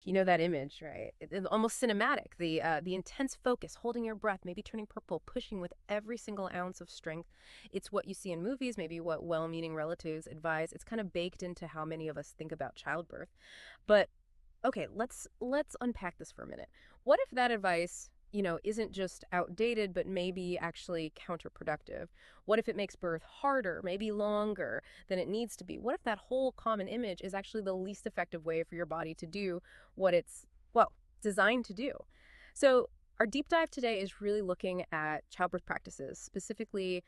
You know that image, right? It's almost cinematic. The intense focus, holding your breath, maybe turning purple, pushing with every single ounce of strength. It's what you see in movies, maybe what well-meaning relatives advise. It's kind of baked into how many of us think about childbirth. But okay, let's unpack this for a minute. What if that advice, isn't just outdated, but maybe actually counterproductive? What if it makes birth harder, maybe longer than it needs to be? What if that whole common image is actually the least effective way for your body to do what it's, well, designed to do? So our deep dive today is really looking at childbirth practices, specifically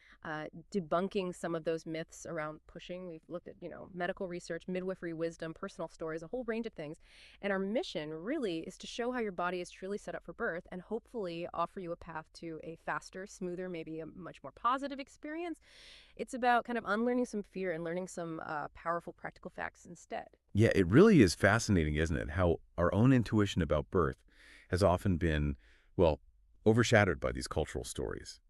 debunking some of those myths around pushing. We've looked at, medical research, midwifery wisdom, personal stories, a whole range of things. And our mission really is to show how your body is truly set up for birth and hopefully offer you a path to a faster, smoother, maybe a much more positive experience. It's about kind of unlearning some fear and learning some powerful practical facts instead. Yeah, it really is fascinating, isn't it? How our own intuition about birth has often been, well, overshadowed by these cultural stories.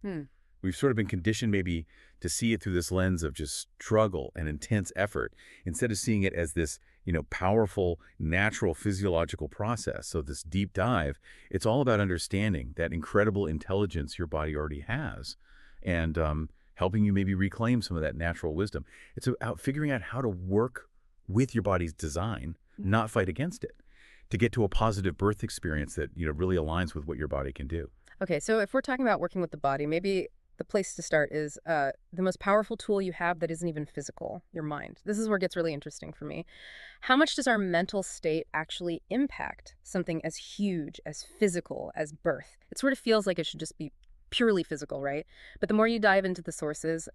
We've sort of been conditioned maybe to see it through this lens of just struggle and intense effort instead of seeing it as this, powerful, natural physiological process. So this deep dive, it's all about understanding that incredible intelligence your body already has and helping you maybe reclaim some of that natural wisdom. It's about figuring out how to work with your body's design, not fight against it, to get to a positive birth experience that, really aligns with what your body can do. Okay, so if we're talking about working with the body, maybe the place to start is the most powerful tool you have that isn't even physical, your mind. This is where it gets really interesting for me. How much does our mental state actually impact something as huge, as physical as birth? It sort of feels like it should just be purely physical, right? But the more you dive into the sources,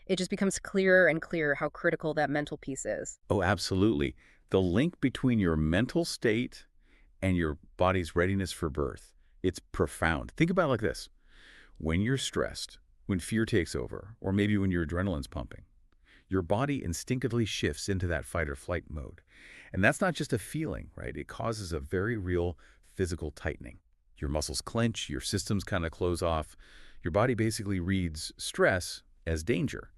it just becomes clearer and clearer how critical that mental piece is. Oh, absolutely. The link between your mental state and your body's readiness for birth, it's profound. Think about it like this. When you're stressed, when fear takes over, or maybe when your adrenaline's pumping, your body instinctively shifts into that fight or flight mode. And that's not just a feeling, right? It causes a very real physical tightening. Your muscles clench, your systems kind of close off. Your body basically reads stress as danger,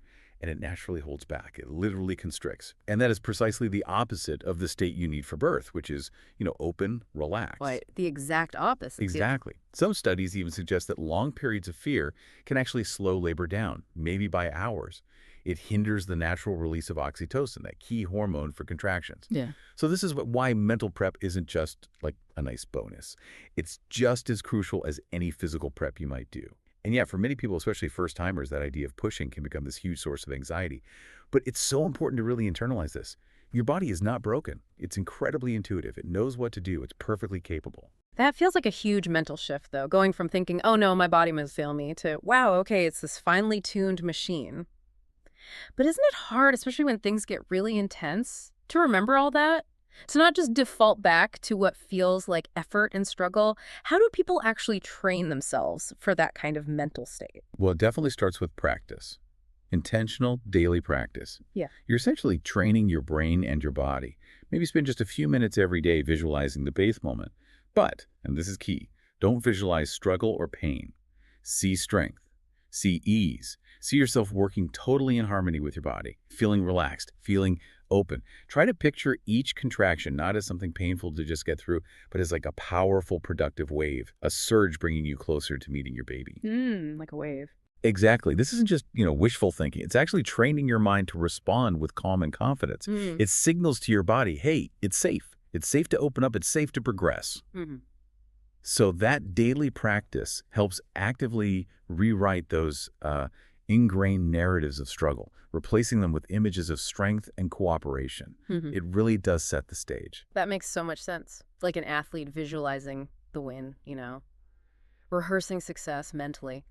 and it naturally holds back. It literally constricts. And that is precisely the opposite of the state you need for birth, which is, open, relaxed. Right, the exact opposite. Exactly. Some studies even suggest that long periods of fear can actually slow labor down, maybe by hours. It hinders the natural release of oxytocin, that key hormone for contractions. Yeah. So this is why mental prep isn't just like a nice bonus. It's just as crucial as any physical prep you might do. And yeah, for many people, especially first-timers, that idea of pushing can become this huge source of anxiety. But it's so important to really internalize this. Your body is not broken. It's incredibly intuitive. It knows what to do. It's perfectly capable. That feels like a huge mental shift, though, going from thinking, oh no, my body must fail me, to, wow, okay, it's this finely tuned machine. But isn't it hard, especially when things get really intense, to remember all that? To not just default back to what feels like effort and struggle. How do people actually train themselves for that kind of mental state? Well, it definitely starts with practice. Intentional daily practice. Yeah. You're essentially training your brain and your body. Maybe spend just a few minutes every day visualizing the birth moment. But, and this is key, don't visualize struggle or pain. See strength. See ease. See yourself working totally in harmony with your body, feeling relaxed, feeling open. Try to picture each contraction not as something painful to just get through, but as like a powerful, productive wave, a surge bringing you closer to meeting your baby. Like a wave. Exactly. This isn't just, wishful thinking. It's actually training your mind to respond with calm and confidence. It signals to your body, hey, it's safe. It's safe to open up. It's safe to progress. So that daily practice helps actively rewrite those ingrained narratives of struggle, replacing them with images of strength and cooperation. It really does set the stage. That makes so much sense. Like an athlete visualizing the win, rehearsing success mentally.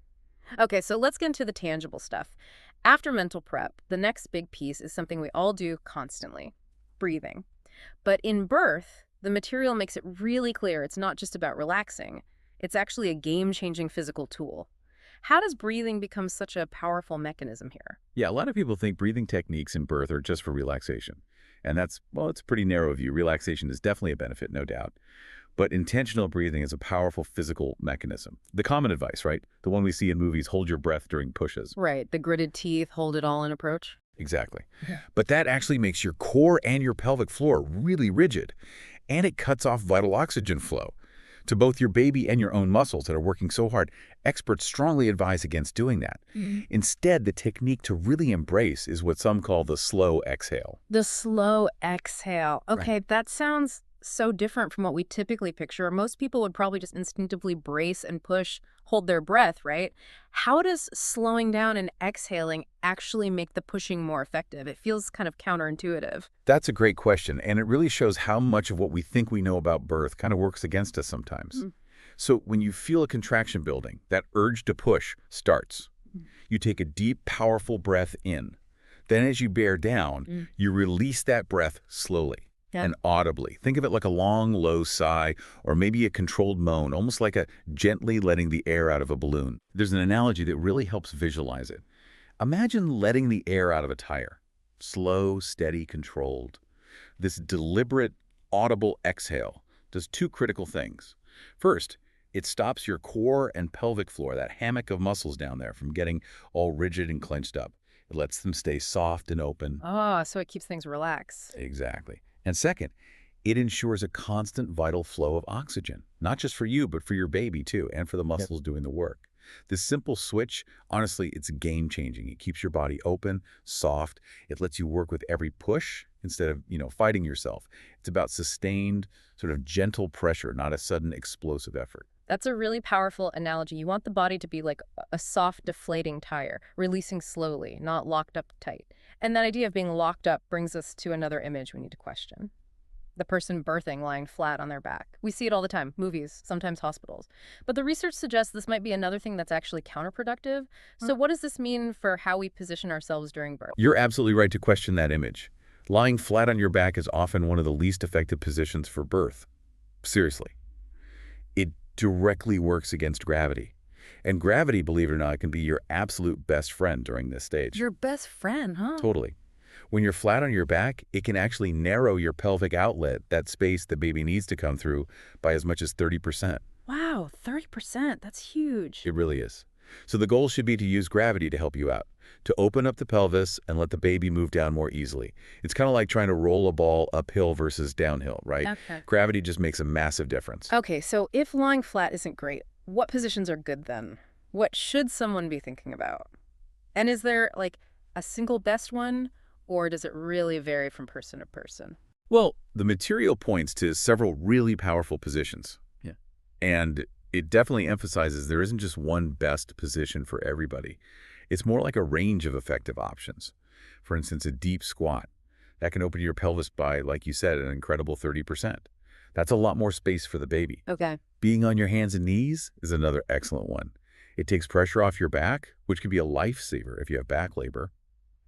Okay, so let's get into the tangible stuff. After mental prep, the next big piece is something we all do constantly, breathing. But in birth, the material makes it really clear it's not just about relaxing. It's actually a game-changing physical tool. How does breathing become such a powerful mechanism here? Yeah, a lot of people think breathing techniques in birth are just for relaxation. And that's, well, it's a pretty narrow view. Relaxation is definitely a benefit, no doubt. But intentional breathing is a powerful physical mechanism. The common advice, right? The one we see in movies, hold your breath during pushes. Right, the gritted teeth, hold it all in approach. Exactly. But that actually makes your core and your pelvic floor really rigid. and it cuts off vital oxygen flow to both your baby and your own muscles that are working so hard. Experts strongly advise against doing that. Instead, the technique to really embrace is what some call the slow exhale. The slow exhale. Right. Okay, that sounds so different from what we typically picture. Most people would probably just instinctively brace and push, hold their breath, right? How does slowing down and exhaling actually make the pushing more effective? It feels kind of counterintuitive. That's a great question, and it really shows how much of what we think we know about birth kind of works against us sometimes. So when you feel a contraction building, that urge to push starts. You take a deep, powerful breath in. Then as you bear down, you release that breath slowly and audibly. Think of it like a long, low sigh or maybe a controlled moan, almost like a gently letting the air out of a balloon. There's an analogy that really helps visualize it. Imagine letting the air out of a tire. Slow, steady, controlled. This deliberate, audible exhale does two critical things. First, it stops your core and pelvic floor, that hammock of muscles down there, from getting all rigid and clenched up. It lets them stay soft and open. Oh, so it keeps things relaxed. Exactly. And second, it ensures a constant vital flow of oxygen, not just for you, but for your baby too, and for the muscles doing the work. This simple switch, honestly, it's game-changing. It keeps your body open, soft. It lets you work with every push instead of, fighting yourself. It's about sustained, sort of gentle pressure, not a sudden explosive effort. That's a really powerful analogy. You want the body to be like a soft, deflating tire, releasing slowly, not locked up tight. And that idea of being locked up brings us to another image we need to question. The person birthing lying flat on their back. We see it all the time, movies, sometimes hospitals. But the research suggests this might be another thing that's actually counterproductive. So what does this mean for how we position ourselves during birth? You're absolutely right to question that image. Lying flat on your back is often one of the least effective positions for birth. Seriously. It directly works against gravity. And gravity, believe it or not, can be your absolute best friend during this stage. Your best friend, huh? Totally. When you're flat on your back, it can actually narrow your pelvic outlet, that space the baby needs to come through, by as much as 30%. Wow, 30%. That's huge. It really is. So the goal should be to use gravity to help you out, to open up the pelvis and let the baby move down more easily. It's kind of like trying to roll a ball uphill versus downhill, right? Okay. Gravity just makes a massive difference. Okay, so if lying flat isn't great, what positions are good then? What should someone be thinking about? And is there like a single best one, or does it really vary from person to person? Well, the material points to several really powerful positions. Yeah. And it definitely emphasizes there isn't just one best position for everybody. It's more like a range of effective options. For instance, a deep squat. That can open your pelvis by, like you said, an incredible 30%. That's a lot more space for the baby. Okay. Being on your hands and knees is another excellent one. It takes pressure off your back, which can be a lifesaver if you have back labor.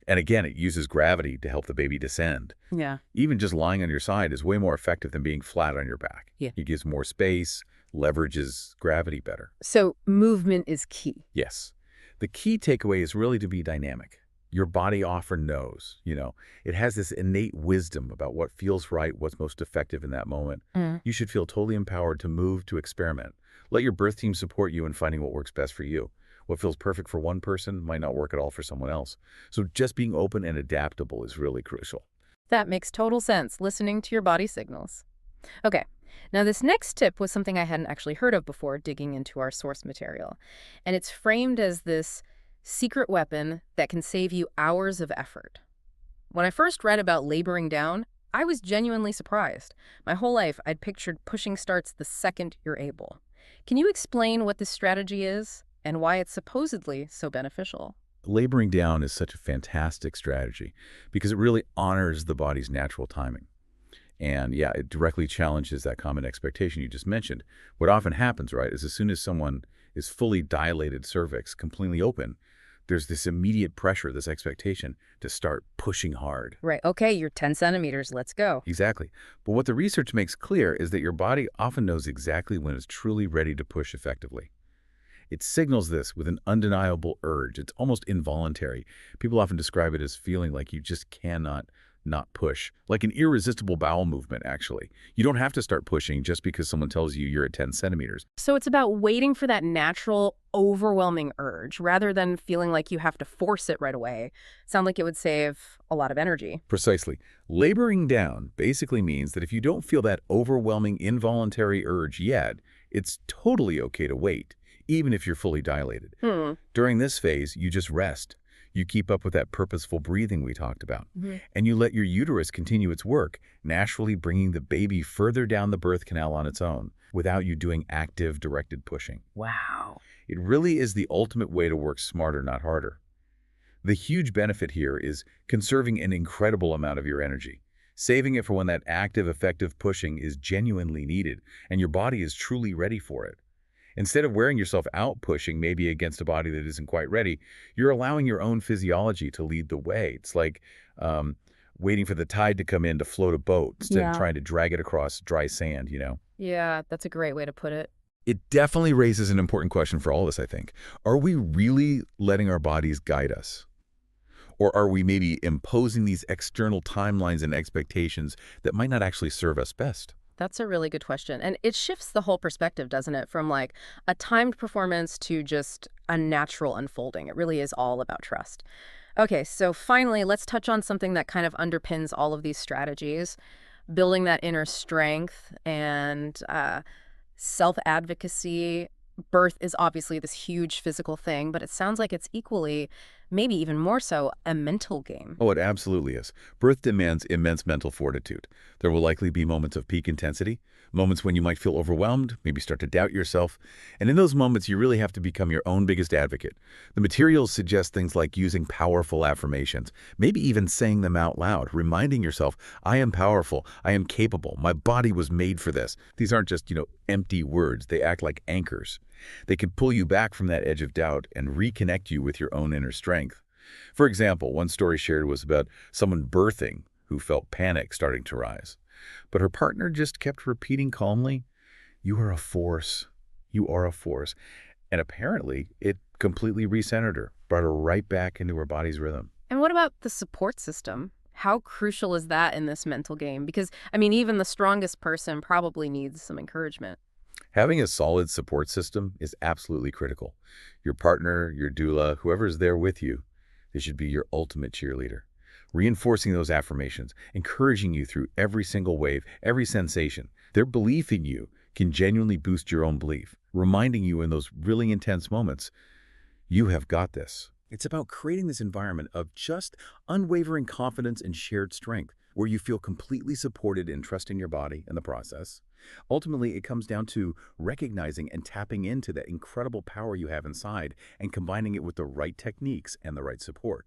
And again, it uses gravity to help the baby descend. Yeah. Even just lying on your side is way more effective than being flat on your back. Yeah. It gives more space, leverages gravity better. So movement is key. Yes. The key takeaway is really to be dynamic. Your body often knows, it has this innate wisdom about what feels right, what's most effective in that moment. You should feel totally empowered to move, to experiment. Let your birth team support you in finding what works best for you. What feels perfect for one person might not work at all for someone else. So just being open and adaptable is really crucial. That makes total sense, listening to your body signals. Okay, now this next tip was something I hadn't actually heard of before digging into our source material. And it's framed as this secret weapon that can save you hours of effort. When I first read about laboring down, I was genuinely surprised. My whole life, I'd pictured pushing starts the second you're able. Can you explain what this strategy is and why it's supposedly so beneficial? Laboring down is such a fantastic strategy because it really honors the body's natural timing. And yeah, it directly challenges that common expectation you just mentioned. What often happens, right, is as soon as someone is fully dilated cervix, completely open, there's this immediate pressure, this expectation to start pushing hard. Right. Okay, you're 10 centimeters. Let's go. Exactly. But what the research makes clear is that your body often knows exactly when it's truly ready to push effectively. It signals this with an undeniable urge. It's almost involuntary. People often describe it as feeling like you just cannot not push. Like an irresistible bowel movement, actually. You don't have to start pushing just because someone tells you you're at 10 centimeters. So it's about waiting for that natural, overwhelming urge rather than feeling like you have to force it right away. Sound like it would save a lot of energy. Precisely. Laboring down basically means that if you don't feel that overwhelming involuntary urge yet, it's totally okay to wait, even if you're fully dilated. During this phase, you just rest. You keep up with that purposeful breathing we talked about, and you let your uterus continue its work, naturally bringing the baby further down the birth canal on its own, without you doing active, directed pushing. Wow. It really is the ultimate way to work smarter, not harder. The huge benefit here is conserving an incredible amount of your energy, saving it for when that active, effective pushing is genuinely needed and your body is truly ready for it. Instead of wearing yourself out pushing maybe against a body that isn't quite ready, you're allowing your own physiology to lead the way. It's like waiting for the tide to come in to float a boat instead of trying to drag it across dry sand, you know? Yeah, that's a great way to put it. It definitely raises an important question for all of us, I think. Are we really letting our bodies guide us? Or are we maybe imposing these external timelines and expectations that might not actually serve us best? That's a really good question. And it shifts the whole perspective, doesn't it? From like a timed performance to just a natural unfolding. It really is all about trust. Okay, so finally, let's touch on something that kind of underpins all of these strategies, building that inner strength and self-advocacy. Birth is obviously this huge physical thing, but it sounds like it's equally, maybe even more so, a mental game. Oh, it absolutely is. Birth demands immense mental fortitude. There will likely be moments of peak intensity, moments when you might feel overwhelmed, maybe start to doubt yourself. And in those moments, you really have to become your own biggest advocate. The materials suggest things like using powerful affirmations, maybe even saying them out loud, reminding yourself, I am powerful, I am capable, my body was made for this. These aren't just, empty words. They act like anchors. They can pull you back from that edge of doubt and reconnect you with your own inner strength. For example, one story shared was about someone birthing who felt panic starting to rise. But her partner just kept repeating calmly, you are a force. You are a force. And apparently, it completely recentered her, brought her right back into her body's rhythm. And what about the support system? How crucial is that in this mental game? Because, I mean, even the strongest person probably needs some encouragement. Having a solid support system is absolutely critical. Your partner, your doula, whoever's there with you, they should be your ultimate cheerleader. Reinforcing those affirmations, encouraging you through every single wave, every sensation. Their belief in you can genuinely boost your own belief, reminding you in those really intense moments, you have got this. It's about creating this environment of just unwavering confidence and shared strength, where you feel completely supported and trusting your body in the process. Ultimately, it comes down to recognizing and tapping into that incredible power you have inside and combining it with the right techniques and the right support.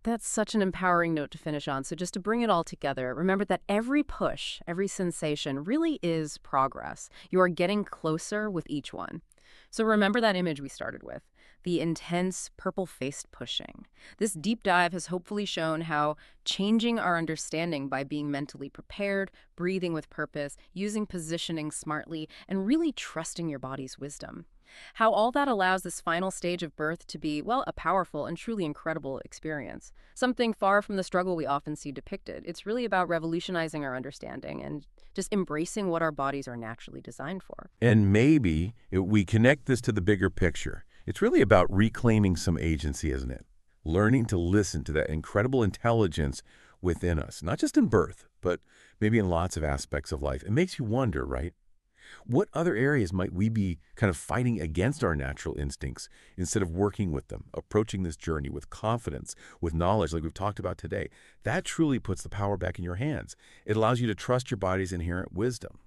That's such an empowering note to finish on. So just to bring it all together, remember that every push, every sensation really is progress. You are getting closer with each one. So remember that image we started with, the intense purple-faced pushing. This deep dive has hopefully shown how changing our understanding by being mentally prepared, breathing with purpose, using positioning smartly, and really trusting your body's wisdom. How all that allows this final stage of birth to be, well, a powerful and truly incredible experience. Something far from the struggle we often see depicted. It's really about revolutionizing our understanding and just embracing what our bodies are naturally designed for. And maybe we connect this to the bigger picture. It's really about reclaiming some agency, isn't it? Learning to listen to that incredible intelligence within us, not just in birth, but maybe in lots of aspects of life. It makes you wonder, right? What other areas might we be kind of fighting against our natural instincts instead of working with them, approaching this journey with confidence, with knowledge like we've talked about today? That truly puts the power back in your hands. It allows you to trust your body's inherent wisdom.